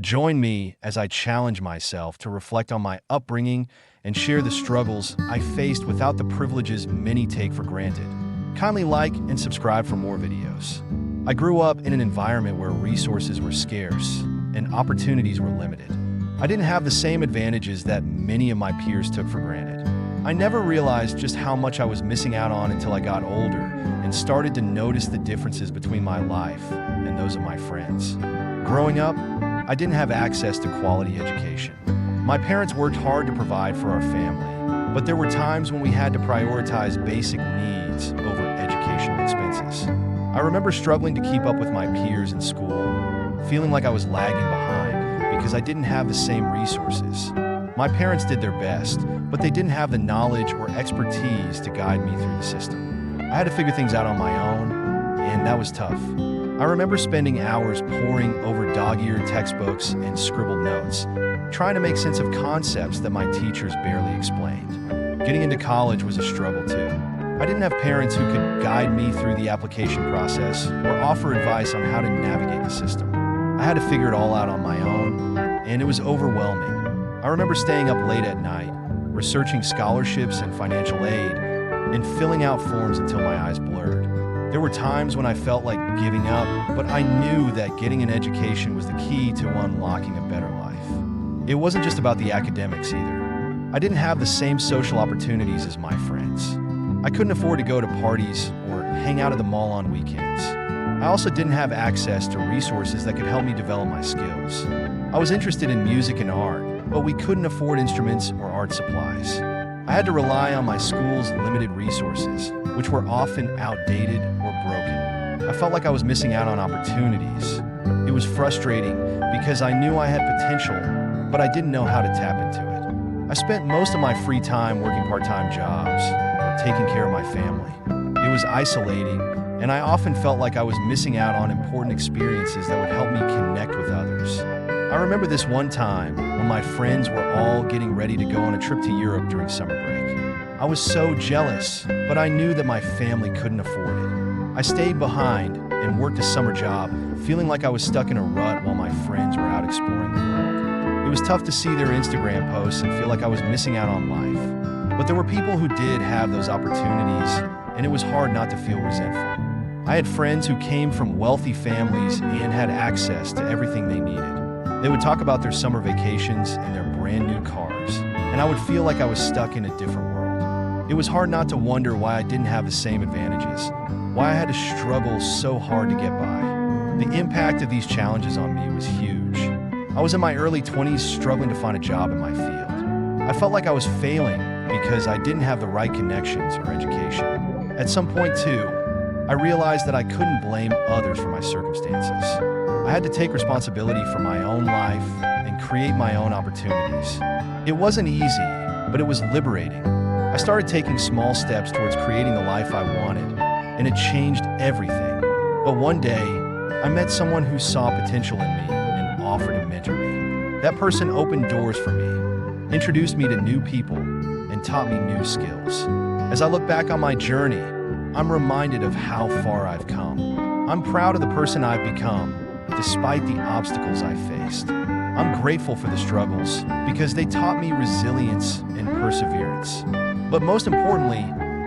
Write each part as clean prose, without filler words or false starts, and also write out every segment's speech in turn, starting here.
Join me as I challenge myself to reflect on my upbringing and share the struggles I faced without the privileges many take for granted. Kindly like and subscribe for more videos. I grew up in an environment where resources were scarce and opportunities were limited. I didn't have the same advantages that many of my peers took for granted. I never realized just how much I was missing out on until I got older and started to notice the differences between my life and those of my friends. Growing up, I didn't have access to quality education. My parents worked hard to provide for our family, but there were times when we had to prioritize basic needs over educational expenses. I remember struggling to keep up with my peers in school, feeling like I was lagging behind because I didn't have the same resources. My parents did their best, but they didn't have the knowledge or expertise to guide me through the system. I had to figure things out on my own, and that was tough. I remember spending hours poring over dog-eared textbooks and scribbled notes, trying to make sense of concepts that my teachers barely explained. Getting into college was a struggle too. I didn't have parents who could guide me through the application process or offer advice on how to navigate the system. I had to figure it all out on my own, and it was overwhelming. I remember staying up late at night, researching scholarships and financial aid, and filling out forms until my eyes blurred. There were times when I felt like giving up, but I knew that getting an education was the key to unlocking a better life. It wasn't just about the academics either. I didn't have the same social opportunities as my friends. I couldn't afford to go to parties or hang out at the mall on weekends. I also didn't have access to resources that could help me develop my skills. I was interested in music and art, but we couldn't afford instruments or art supplies. I had to rely on my school's limited resources, which were often outdated or broken. I felt like I was missing out on opportunities. It was frustrating because I knew I had potential, but I didn't know how to tap into it. I spent most of my free time working part-time jobs or taking care of my family. It was isolating, and I often felt like I was missing out on important experiences that would help me connect with others. I remember this one time when my friends were all getting ready to go on a trip to Europe during summer break. I was so jealous, but I knew that my family couldn't afford it. I stayed behind and worked a summer job, feeling like I was stuck in a rut while my friends were out exploring the world. It was tough to see their Instagram posts and feel like I was missing out on life. But there were people who did have those opportunities, and it was hard not to feel resentful. I had friends who came from wealthy families and had access to everything they needed. They would talk about their summer vacations and their brand new cars, and I would feel like I was stuck in a different world. It was hard not to wonder why I didn't have the same advantages, why I had to struggle so hard to get by. The impact of these challenges on me was huge. I was in my early 20s struggling to find a job in my field. I felt like I was failing because I didn't have the right connections or education. At some point too, I realized that I couldn't blame others for my circumstances. I had to take responsibility for my own life and create my own opportunities. It wasn't easy, but it was liberating. I started taking small steps towards creating the life I wanted, and it changed everything. But one day, I met someone who saw potential in me and offered to mentor me. That person opened doors for me, introduced me to new people, and taught me new skills. As I look back on my journey, I'm reminded of how far I've come. I'm proud of the person I've become, despite the obstacles I faced. I'm grateful for the struggles because they taught me resilience and perseverance. But most importantly,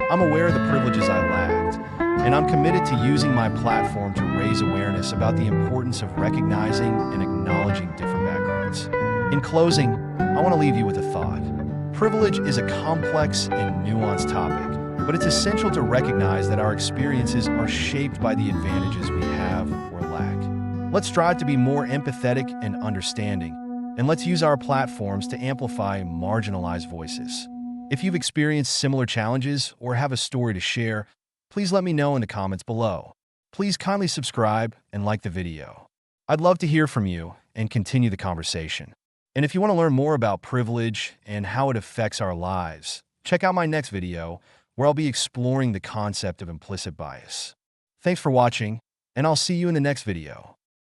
I'm aware of the privileges I lacked, and I'm committed to using my platform to raise awareness about the importance of recognizing and acknowledging different backgrounds. In closing, I want to leave you with a thought. Privilege is a complex and nuanced topic, but it's essential to recognize that our experiences are shaped by the advantages we have or lack. Let's strive to be more empathetic and understanding, and let's use our platforms to amplify marginalized voices. If you've experienced similar challenges or have a story to share, please let me know in the comments below. Please kindly subscribe and like the video. I'd love to hear from you and continue the conversation. And if you want to learn more about privilege and how it affects our lives, check out my next video where I'll be exploring the concept of implicit bias. Thanks for watching, and I'll see you in the next video.